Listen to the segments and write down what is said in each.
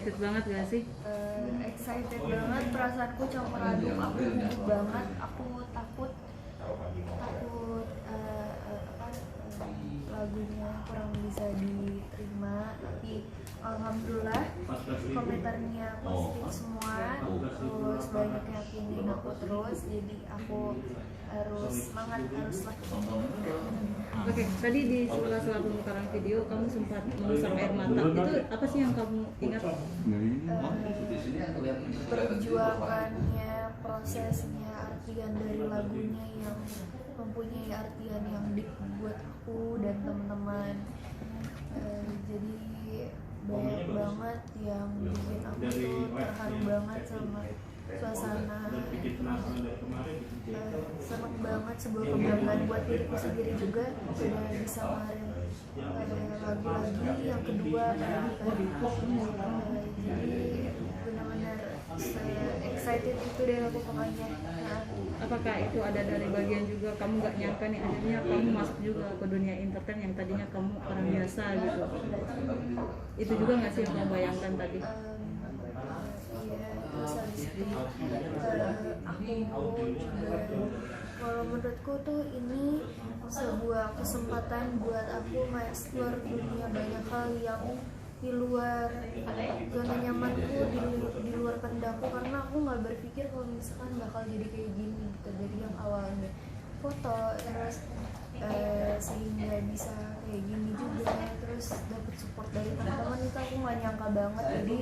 excited banget gak sih? Excited banget, perasaanku campur aduk, aku gugup banget, aku takut lagunya kurang bisa diterima, tapi alhamdulillah komentarnya positif semua, terus banyak yang yakinin aku terus, jadi aku harus semangat, harus lakuin. Oke, tadi di sela-sela pemutaran video kamu sempat mengusap air mata. Itu apa sih yang kamu ingat? Perjuangannya, prosesnya, artian dari lagunya yang mempunyai artian yang deep buat aku dan teman-teman. Jadi banyak banget yang bikin aku tuh terharu banget sama suasana. Seneng banget, sebuah kebanggaan buat diriku sendiri juga sudah bisa ngeluarin lagu lagi yang kedua kan. Jadi benar-benar excited itu deh aku pokoknya. Apakah itu ada dari bagian juga kamu gak nyangka nih akhirnya kamu masuk juga ke dunia entertain yang tadinya kamu orang biasa gitu? Itu juga gak sih yang kamu bayangkan tadi? Iya, terus habis itu aku juga, kalau menurutku tuh ini sebuah kesempatan buat aku mengeksplor dunia banyak hal yang di luar zona nyamanku, di luar kendakku, karena aku nggak berpikir kalau misalkan bakal jadi kayak gini gitu. Dari yang awalnya foto terus sehingga bisa kayak gini juga, terus dapet support dari teman-teman, itu aku nggak nyangka banget. Jadi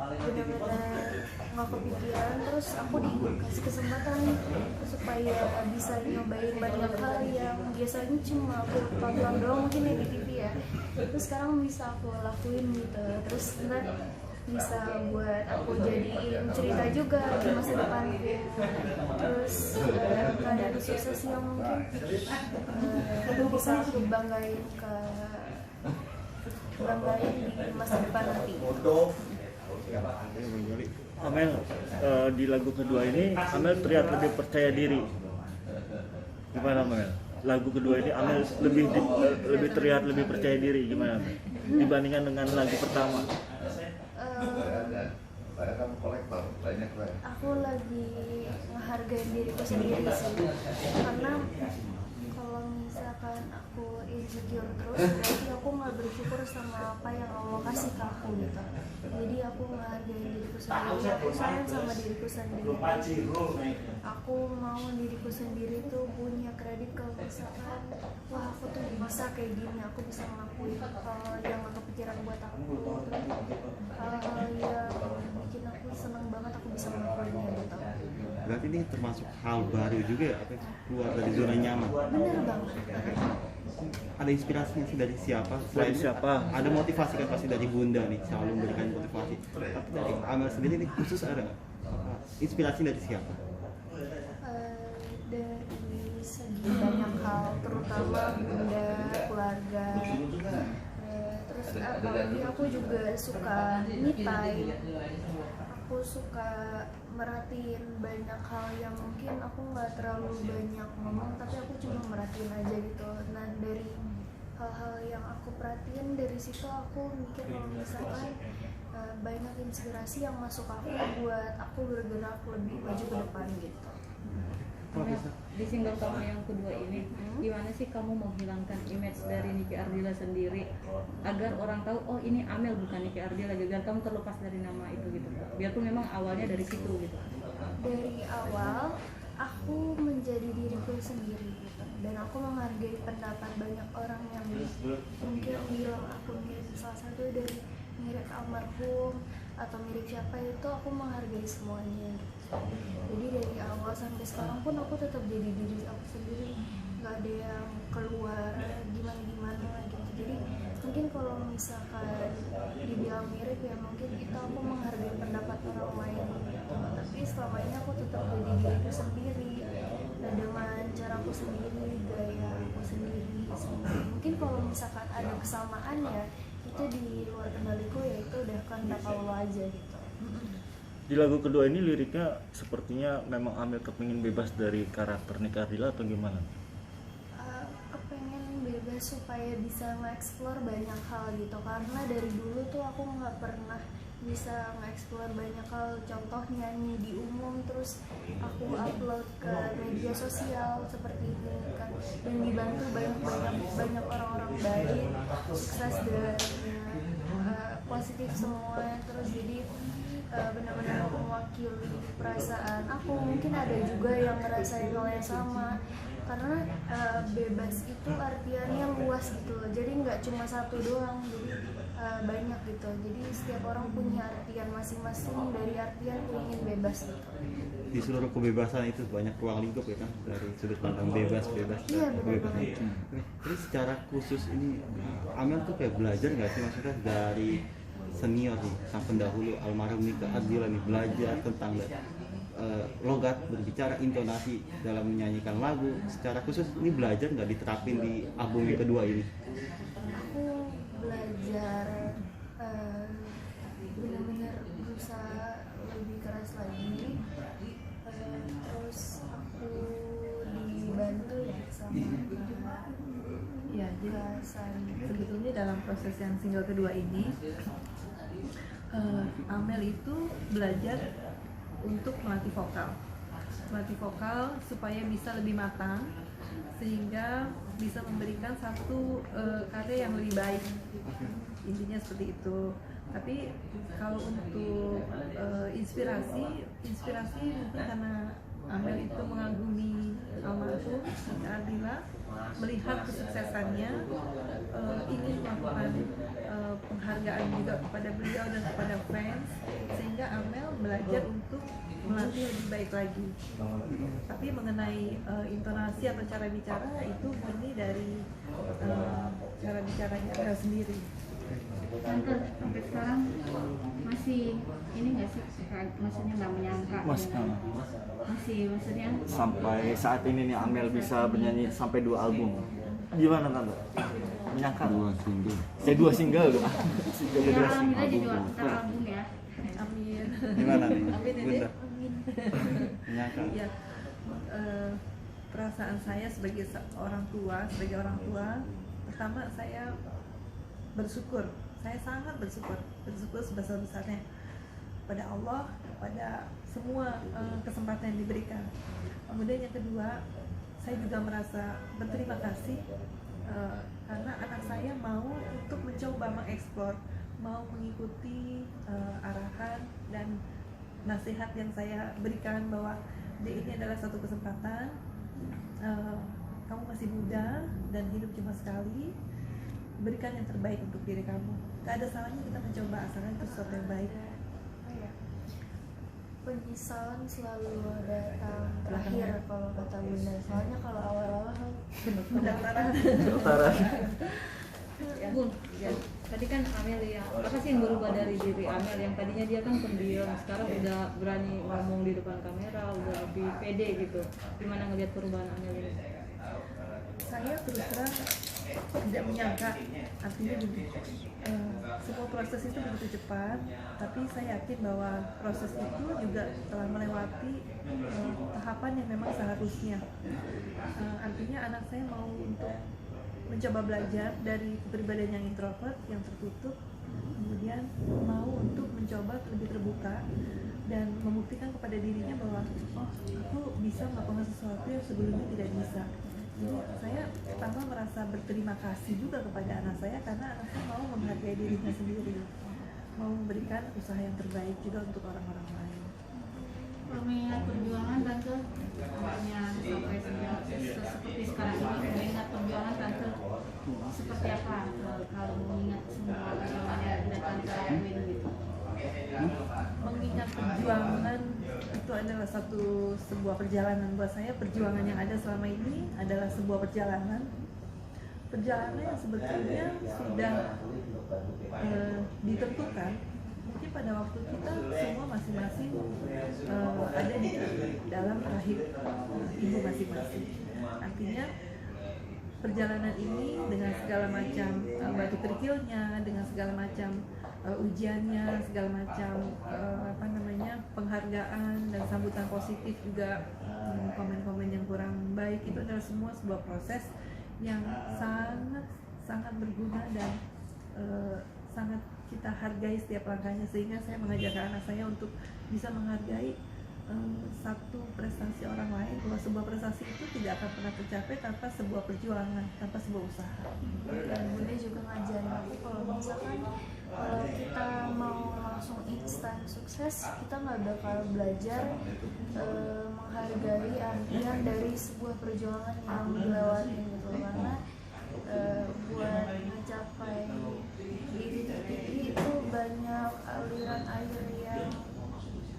benar-benar nggak kepikiran, terus aku dikasih kesempatan supaya bisa nyobain banyak hal yang biasanya cuma aku tonton doang mungkin ya di TV ya, terus sekarang bisa aku lakuin gitu. Terus ntar bisa buat aku jadiin cerita juga di masa depan. Terus keadaan sukses yang mungkin bisa aku banggain di masa depan nanti. Amel, di lagu kedua ini Amel terlihat lebih percaya diri. Gimana Amel? Lagu kedua ini Amel lebih terlihat lebih percaya diri, gimana Amel? Dibandingkan dengan lagu pertama? Aku lagi ngehargain diriku sendiri sih, karena kalau misalkan aku insecure terus berarti aku nggak bersyukur sama apa yang Allah kasih ke aku gitu. Jadi aku ngehargain diriku sendiri, aku sayang sama diriku sendiri, aku mau diriku sendiri tuh punya kredit kalau misalkan wah aku tuh bisa kayak gini, aku bisa ngelakuin hal yang gak kepikiran buat aku, hal yang bikin aku seneng banget, aku bisa ngelakuinnya gitu. Berarti ini termasuk hal baru juga ya, keluar dari zona nyaman. Bener banget. Ada inspirasinya sih dari siapa? Dari siapa? Ada motivasi kan pasti dari Bunda nih, selalu memberikan motivasi. Tapi dari Amel sendiri ini khusus ada inspirasi dari siapa? Dari segi banyak hal, terutama bunda, keluarga. Terus apalagi aku juga suka me time. Aku suka merhatiin banyak hal yang mungkin aku nggak terlalu banyak ngomong, tapi aku cuma merhatiin aja gitu. Nah dari hal-hal yang aku perhatiin, dari situ aku mikir kalau misalkan banyak inspirasi yang masuk aku buat aku bergerak lebih maju ke depan gitu. Amel, di single kamu yang kedua ini, gimana sih kamu menghilangkan image dari Niki Ardila sendiri agar orang tahu oh ini Amel bukan Niki Ardila, biar kamu terlepas dari nama itu gitu, biarpun memang awalnya dari situ gitu. Dari awal aku menjadi diriku sendiri gitu, dan aku menghargai pendapat banyak orang yang mungkin bilang aku mirip salah satu dari mirip almarhum atau mirip siapa, itu aku menghargai semuanya gitu. Jadi dari awal sampai sekarang pun aku tetap jadi diri aku sendiri, nggak ada yang keluar gimana gitu. Jadi mungkin kalau misalkan dibilang mirip ya mungkin itu aku menghargai pendapat orang lain gitu. Tapi selama ini aku tetap jadi diriku sendiri, dengan caraku sendiri, gaya aku sendiri. Mungkin kalau misalkan ada kesamaan ya itu di luar kendaliku, ya itu udah kehendak Allah aja gitu. Di lagu kedua ini liriknya sepertinya memang Amel kepingin bebas dari karakter Niki Ardila atau gimana? Kepengen bebas supaya bisa nge-explore banyak hal gitu, karena dari dulu tuh aku nggak pernah bisa nge-explore banyak hal, contohnya nih di umum, terus aku upload ke media sosial seperti ini kan, dan dibantu banyak orang-orang baik, sukses dan positif semua. Terus jadi benar-benar mewakili perasaan aku. Mungkin ada juga yang ngerasain hal yang sama, karena bebas itu artiannya luas gitu loh, jadi nggak cuma satu doang, jadi banyak gitu. Jadi setiap orang punya artian masing-masing dari artian ingin bebas gitu. Di seluruh kebebasan itu banyak ruang lingkup ya kan, dari sudut pandang bebas Iya, benar bebas. banget. Terus secara khusus ini Amel tuh kayak belajar nggak sih, maksudnya dari senior nih, sang pendahulu almarhum Nike Ardila nih, belajar tentang logat berbicara, intonasi dalam menyanyikan lagu. Secara khusus ini belajar nggak diterapin di album yang kedua ini? Aku belajar benar-benar berusaha lebih keras lagi, terus aku dibantu sama Ya, jadi Sari. sebetulnya dalam proses yang single kedua ini, Amel itu belajar untuk melatih vokal supaya bisa lebih matang, sehingga bisa memberikan satu karya yang lebih baik. Intinya seperti itu. Tapi kalau untuk inspirasi mungkin karena Amel itu mengagumi almarhum Nike Ardila, melihat kesuksesannya, ingin melakukan penghargaan juga kepada beliau dan kepada fans, sehingga Amel belajar untuk melatih lebih baik lagi. Tapi mengenai intonasi atau cara bicara itu murni dari cara bicaranya Amel sendiri. Tante sampai sekarang masih ini nggak sih, maksudnya nggak menyangka masih maksudnya Sampai saat ini nih Amel bisa bernyanyi sampai 2 album. Gimana tante? Menyangka? 2 single. ya alhamdulillah jadi album ya. Amin. Gimana nih, Amin, Dede. Bunda? Menyangka? Ya, perasaan saya sebagai orang tua, pertama saya bersyukur, saya sangat bersyukur sebesar-besarnya pada Allah, pada semua kesempatan yang diberikan. Kemudian yang kedua, saya juga merasa berterima kasih karena anak saya mau untuk mencoba mengeksplor, mau mengikuti arahan dan nasihat yang saya berikan bahwa ini adalah satu kesempatan, kamu masih muda dan hidup cuma sekali, berikan yang terbaik untuk diri kamu. Gak ada salahnya kita mencoba asalkan itu sesuatu yang baik. Penyesalan selalu datang terakhir kalau kata Bunda, soalnya kalau awal-awal Pendaftaran. Bun, ya, tadi kan Amel ya, apa sih yang berubah dari diri Amel yang tadinya dia kan pendiam, sekarang udah berani ngomong di depan kamera, udah lebih pede gitu. Gimana ngelihat perubahan Amel ini? Saya terus terang tidak menyangka, artinya gini, semua proses itu begitu cepat, tapi saya yakin bahwa proses itu juga telah melewati tahapan yang memang seharusnya. Artinya anak saya mau untuk mencoba belajar dari kepribadian yang introvert, yang tertutup, kemudian mau untuk mencoba lebih terbuka dan membuktikan kepada dirinya bahwa oh, aku bisa melakukan sesuatu yang sebelumnya tidak bisa. Jadi saya pertama merasa berterima kasih juga kepada anak saya karena anak saya mau menghargai dirinya sendiri, mau memberikan usaha yang terbaik juga untuk orang-orang lain. Mengingat perjuangan tante, hanya sampai seperti sekarang ini, mengingat perjuangan tante seperti apa kalau mengingat semua perjuangan yang sudah tante lakuin gitu? Mengingat perjuangan itu adalah sebuah perjalanan buat saya. Perjuangan yang ada selama ini adalah sebuah perjalanan yang sebetulnya sudah ditentukan. Mungkin pada waktu kita semua masing-masing ada di dalam rahim ibu masing-masing. Artinya perjalanan ini dengan segala macam batu kerikilnya, dengan segala macam ujiannya, segala macam penghargaan dan sambutan positif juga, komen-komen yang kurang baik, itu adalah semua sebuah proses yang sangat berguna dan sangat kita hargai setiap langkahnya, sehingga saya mengajarkan anak saya untuk bisa menghargai satu prestasi orang lain, bahwa sebuah prestasi itu tidak akan pernah tercapai tanpa sebuah perjuangan, tanpa sebuah usaha. Dan Bunda juga ngajarin aku kalau misalkan kita mau langsung instan sukses, kita nggak bakal belajar menghargai artian dari sebuah perjuangan yang dilewati gitu, karena buat mencapai di titik itu banyak aliran air yang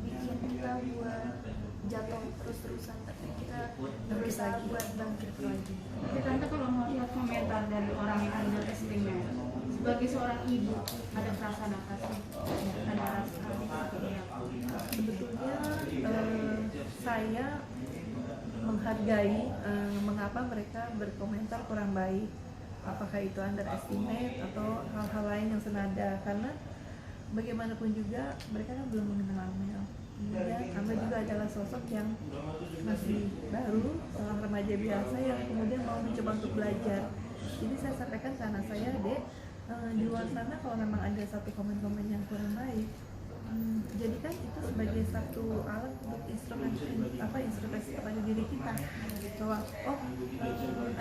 bikin kita buat jatuh terus-terusan, tapi kita berusaha buat bangkit lagi. Tapi tante kalau melihat komentar dari orang yang underestimate, sebagai seorang ibu ada perasaan apa sih? Ada rasa seperti apa? Sebetulnya saya menghargai mengapa mereka berkomentar kurang baik, apakah itu underestimate atau hal-hal lain yang senada, karena bagaimanapun juga mereka kan belum mengenal Amel. Kemudian Amel juga adalah sosok yang masih baru, seorang remaja biasa yang kemudian mau mencoba untuk belajar. Jadi saya sampaikan ke anak saya, Dek, di luar sana kalau memang ada satu komen-komen yang kurang baik, jadikan itu sebagai satu alat untuk introspeksi kepada diri kita, bahwa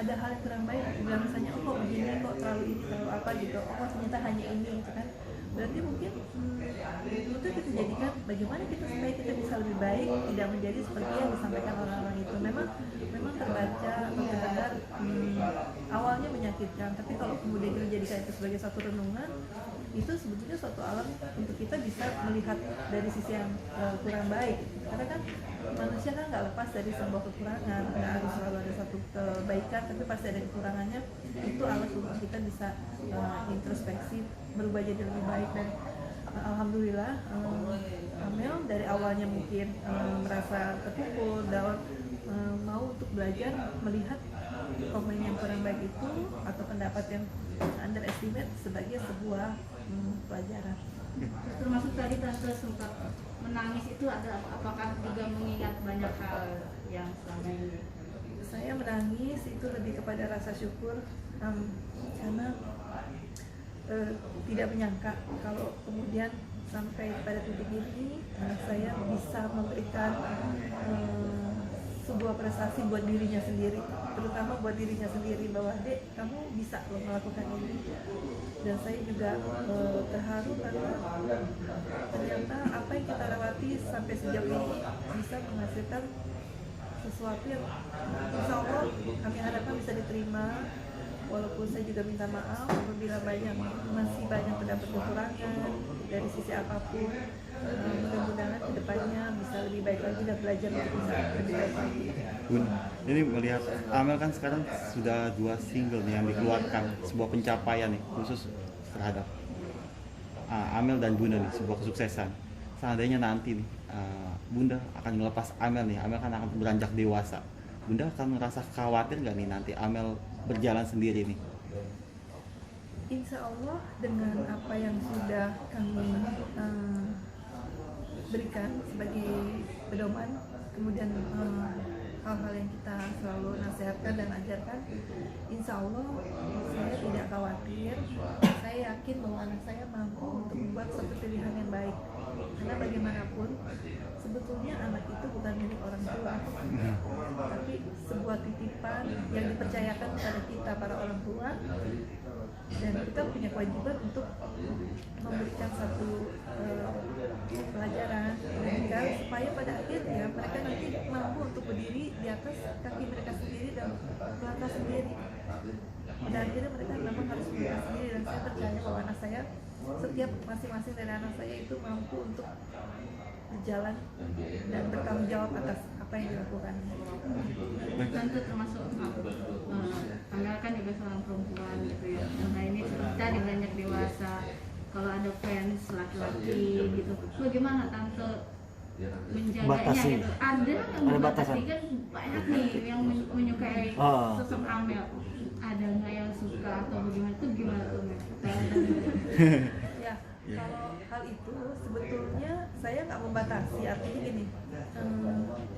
ada hal yang kurang baik, bilang misalnya kok begini, kok terlalu ini, terlalu apa gitu, ternyata hanya ini gitu kan. Berarti mungkin itu kita jadikan bagaimana kita supaya kita bisa lebih baik, tidak menjadi seperti yang disampaikan orang-orang itu. Memang terbaca atau terdengar awalnya menyakitkan, tapi kalau kemudian kita jadikan itu sebagai satu renungan, itu sebetulnya suatu alat untuk kita bisa melihat dari sisi yang kurang baik. Karena kan manusia kan nggak lepas dari sebuah kekurangan, nggak harus selalu ada satu kebaikan, tapi pasti ada kekurangannya. Itu alat untuk kita bisa introspeksi, berubah jadi lebih baik. Dan alhamdulillah Amel dari awalnya mungkin merasa terpukul, mau untuk belajar melihat komen yang kurang baik itu atau pendapat yang underestimate sebagai sebuah pelajaran. Termasuk tadi tante sempat menangis, itu ada apakah juga mengingat banyak hal yang selama ini? Saya menangis itu lebih kepada rasa syukur karena tidak menyangka kalau kemudian sampai pada titik ini saya bisa memberikan sebuah prestasi buat dirinya sendiri, terutama buat dirinya sendiri, bahwa Dek, kamu bisa loh melakukan ini. Dan saya juga terharu karena ternyata apa yang kita lewati sampai sejauh ini bisa menghasilkan sesuatu yang insya Allah kami harapkan bisa diterima. Walaupun saya juga minta maaf apabila masih banyak terdapat kekurangan dari sisi apapun. Mudah-mudahan kedepannya bisa lebih baik lagi dan belajar untuk bisa lebih baik lagi. Bun, ini melihat Amel kan sekarang sudah 2 single nih yang dikeluarkan, sebuah pencapaian nih khusus terhadap Amel dan Bunda nih, sebuah kesuksesan. Seandainya nanti nih Bunda akan melepas Amel nih, Amel kan akan beranjak dewasa. Bunda akan merasa khawatir nggak nih nanti Amel berjalan sendiri nih? Insya Allah dengan apa yang sudah kami berikan sebagai pedoman, kemudian hal-hal yang kita selalu nasihatkan dan ajarkan, insya Allah saya tidak khawatir. Saya yakin bahwa anak saya mampu untuk membuat satu pilihan yang baik, karena bagaimanapun sebetulnya anak itu bukan milik orang tua, tapi sebuah titipan yang dipercayakan kepada kita para orang tua, dan kita punya kewajiban untuk memberikan satu pelajaran pendidikan supaya pada akhirnya mereka nanti mampu untuk berdiri di atas kaki mereka sendiri dan melangkah sendiri. Pada akhirnya mereka memang harus melangkah sendiri, dan saya percaya bahwa anak saya, setiap masing-masing dari anak saya itu mampu untuk berjalan dan bertanggung jawab atas apa yang dilakukan. Tante termasuk Amel kan juga seorang perempuan gitu ya. Nah ini kita di banyak dewasa, kalau ada fans laki-laki gitu, bagaimana Tante menjaganya Batasi. gitu? Ada yang membatasi, kan banyak nih yang menyukai sosok Amel. Ada nggak yang suka atau bagaimana, itu gimana tuh Mel? Ya, kalau hal itu sebetulnya saya nggak membatasi, artinya gini,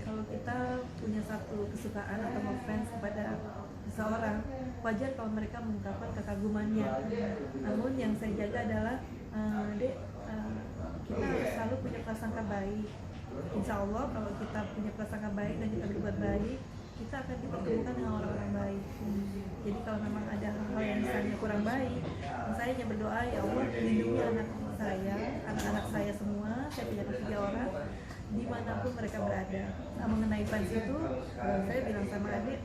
kalau kita punya satu kesukaan atau fans kepada seseorang, wajar kalau mereka mengungkapkan kekagumannya. Namun yang saya jaga adalah Dek, kita harus selalu punya prasangka baik. Insya Allah kalau kita punya prasangka baik dan kita berbuat baik, kita akan dipertemukan dengan orang-orang baik. Jadi kalau memang ada hal-hal yang misalnya kurang baik, saya hanya berdoa, ya Allah lindungi anak-anak saya semua, saya punya 3 orang, dimanapun mereka berada. Nah, mengenai fans itu, saya bilang sama adik,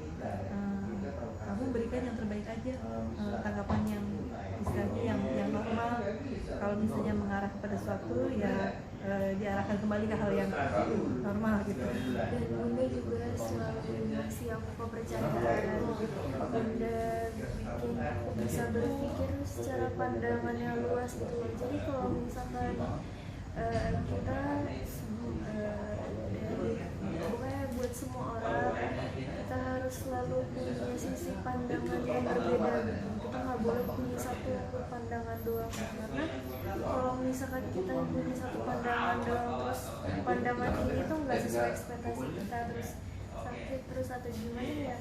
kamu berikan yang terbaik aja, tanggapan yang istilahnya yang normal. Kalau misalnya mengarah kepada sesuatu, ya diarahkan kembali ke hal yang normal gitu. Dan Bunda juga selalu ngasih aku kepercayaan. Bunda bikin aku bisa berpikir secara pandangan yang luas gitu. Jadi kalau misalkan kita pokoknya buat semua orang, kita harus selalu punya sisi pandangan yang berbeda gitu. Kita nggak boleh punya satu pandangan doang, karena kalau misalkan kita punya satu pandangan doang terus pandangan ini tuh nggak sesuai ekspektasi kita, terus sakit terus atau gimana ya,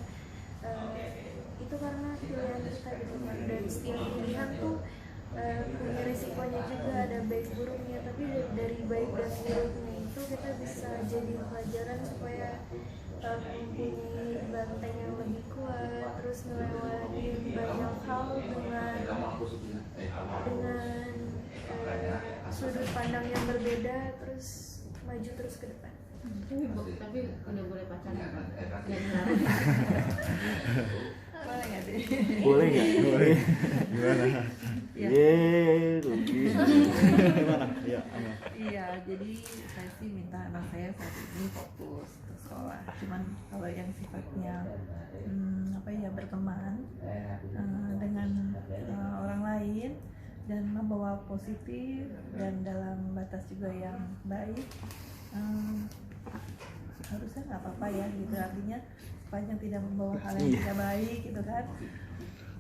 itu karena pilihan kita gitu kan. Dan setiap pilihan tuh punya risikonya juga, ada baik buruknya, tapi dari baik dan buruknya itu kita bisa jadi pelajaran supaya mempunyai banteng yang lebih kuat, terus melewati banyak hal dengan sudut pandang yang berbeda, terus maju terus ke depan. Tapi udah boleh pacaran kan? Boleh nggak deh? Boleh nggak? Boleh. Gimana? Ya. Rugi. Gimana? Iya, Amel. Iya, jadi saya sih minta anak saya saat ini fokus ke sekolah. Cuman kalau yang sifatnya berteman dengan orang lain dan membawa positif dan dalam batas juga yang baik, harusnya nggak apa-apa ya gitu. Artinya sepanjang tidak membawa hal yang tidak baik gitu kan.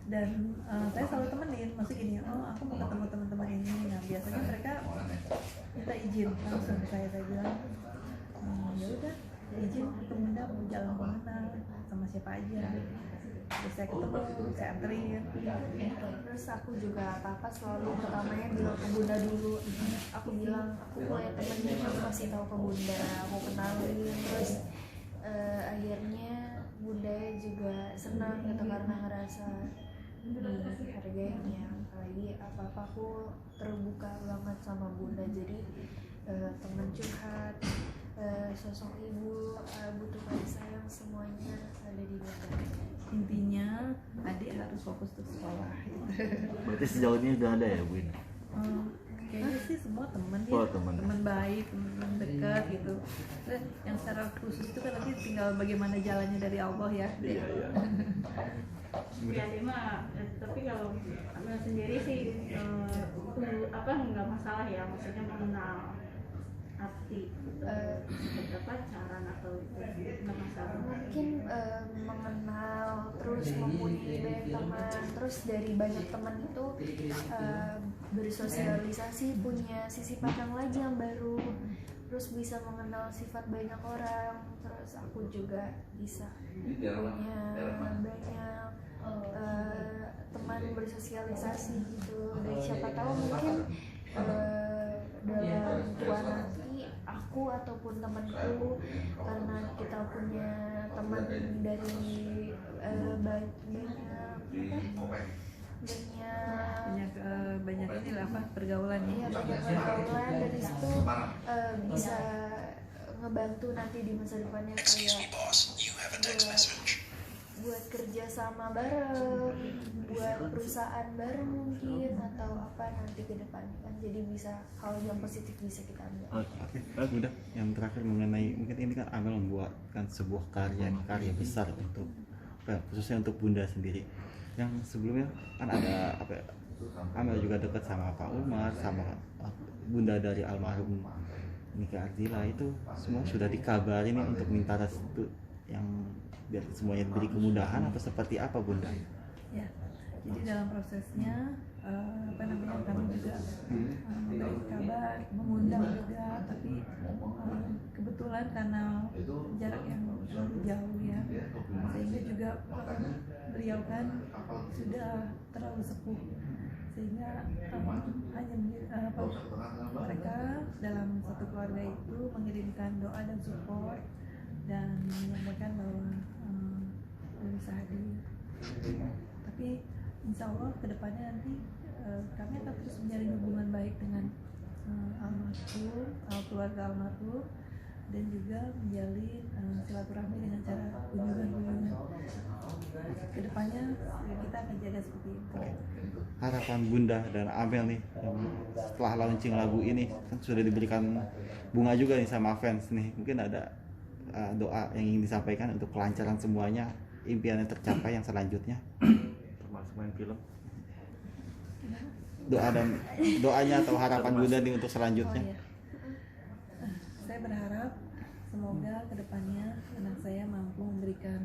Dan saya selalu temenin, maksudnya gini, aku mau ketemu teman-teman ini. Nah biasanya mereka minta izin langsung ke saya bilang, ya udah izin ketemu, mau jalan kemana sama siapa aja. Terus saya ketemu, saya anterin. Terus aku juga apa-apa selalu pertamanya bilang ke Bunda dulu. Aku bilang aku punya temennya, aku kasih tahu ke Bunda, aku kenalin. Terus akhirnya Bunda juga senang gitu karena ngerasa dihargainya. Apalagi apa-apa aku terbuka banget sama Bunda. Jadi teman curhat, sosok ibu, butuh kasih sayang, semuanya ada di Bunda. Intinya adik harus fokus ke sekolah gitu. Berarti sejauh ini udah ada ya, Bu? Kayaknya sih semua teman ya, Oh, teman baik, teman dekat gitu. Terus yang secara khusus itu kan nanti tinggal bagaimana jalannya dari Allah ya. Iya. Ya dia mah, tapi kalau Amel sendiri sih nggak masalah ya, maksudnya mengenal arti seperti pacaran atau itu nggak masalah. Mungkin mengenal, terus mempunyai banyak teman, terus dari banyak teman itu bersosialisasi, punya sisi pandang lagi yang baru, terus bisa mengenal sifat banyak orang. Terus aku juga bisa punya banyak teman bersosialisasi gitu. Dan siapa tahu mungkin dalam tua nanti aku ataupun temanku, karena kita punya teman dari banyak inilah apa pergaulan ya. Iya, banyak pergaulan. Dari situ bisa ngebantu nanti di masa depannya, kayak buat kerja sama bareng, buat perusahaan bareng mungkin, atau apa nanti ke depannya kan. Jadi bisa hal yang positif bisa kita ambil. Oke, udah. Yang terakhir mengenai, mungkin ini kan Amel membuatkan sebuah karya besar untuk khususnya untuk Bunda sendiri. Yang sebelumnya kan ada Amel juga dekat sama Pak Umar, sama Bunda dari almarhum Nike Ardila, itu semua sudah dikabarin untuk minta restu yang biar semuanya diberi kemudahan atau seperti apa, Bunda? Ya, jadi dalam prosesnya kami juga memberi kabar, mengundang juga, tapi kebetulan karena jarak yang jauh ya, sehingga juga beliau kan sudah terlalu sepuh, sehingga mereka dalam satu keluarga itu mengirimkan doa dan support dan menyampaikan bahwa bisa hadir. Tapi insya Allah kedepannya nanti kami akan terus menjalin hubungan baik dengan almarhum, keluarga almarhum, dan juga menjalin silaturahmi dengan cara kunjungan-kunjungan. Kedepannya kita akan jaga seperti itu. Harapan Bunda dan Amel nih setelah launching lagu ini kan sudah diberikan bunga juga nih sama fans nih, mungkin ada doa yang ingin disampaikan untuk kelancaran semuanya, impian yang tercapai yang selanjutnya, termasuk main film. Doanya atau harapan Bunda nih untuk selanjutnya. Oh, iya. Saya berharap semoga kedepannya anak saya mampu memberikan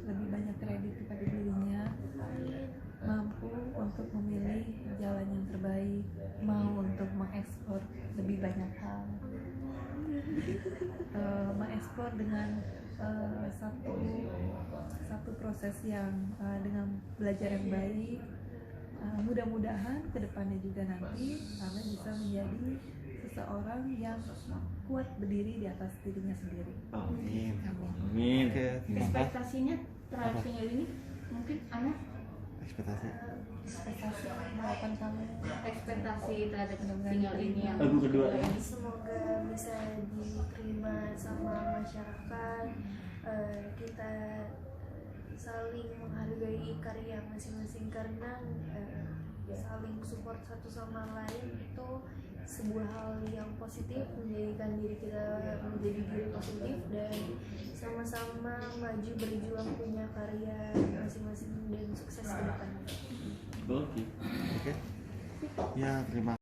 lebih banyak kredit kepada dirinya, mampu untuk memilih jalan yang terbaik, mau untuk mengekspor lebih banyak hal, mengekspor dengan satu proses yang dengan belajar yang baik. Mudah-mudahan kedepannya juga nanti Amel bisa menjadi seseorang yang kuat berdiri di atas dirinya sendiri. Amin. Amin. Oke, terima kasih. Ekspektasinya terhadap single ini mungkin anak Ekspektasi. Ekspektasi harapan kamu. ekspektasi terhadap single ini yang Lagu kedua ini. Semoga bisa diterima sama masyarakat, kita saling menghargai karya masing-masing karena saling support satu sama lain itu sebuah hal yang positif, menjadikan diri kita menjadi diri positif dan sama-sama maju berjuang punya karya masing-masing dan sukses ke depan. Oke. Ya, terima